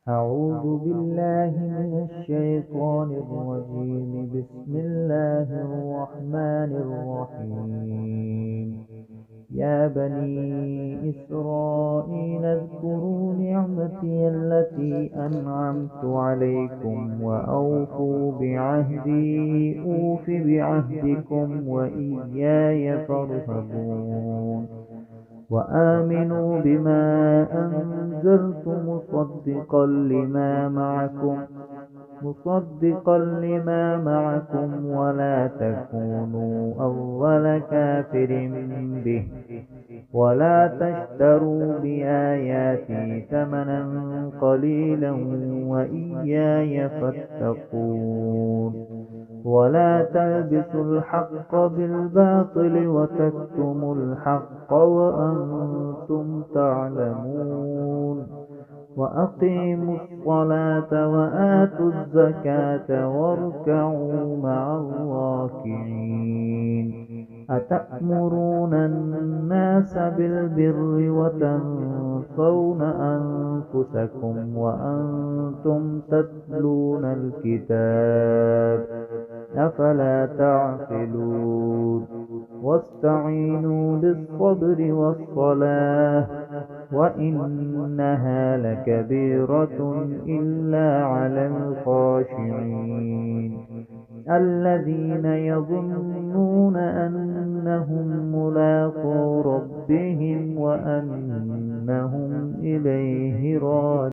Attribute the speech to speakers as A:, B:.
A: أعوذ بالله من الشيطان الرجيم. بسم الله الرحمن الرحيم. يا بني إسرائيل اذكروا نعمتي التي أنعمت عليكم وأوفوا بعهدي أوف بعهدكم وإياي فارهبون. وآمنوا بما أنزلت مصدقا لما معكم ولا تكونوا أول كافر به ولا تشتروا بآياتي ثمنا قليلا وإياي فاتقون. ولا تلبسوا الحق بالباطل وتكتموا الحق وأنتم تعلمون. وأقيموا الصلاة وآتوا الزكاة واركعوا مع الراكعين. أتأمرون الناس بالبر وتنسون أنفسكم وأنتم تتلون الكتاب أفلا تعقلون. واستعينوا بالصبر والصلاة وإنها لكبيرة إلا على الخاشعين الذين يظنون أنهم ملاقو ربهم وأنهم إليه راجعون.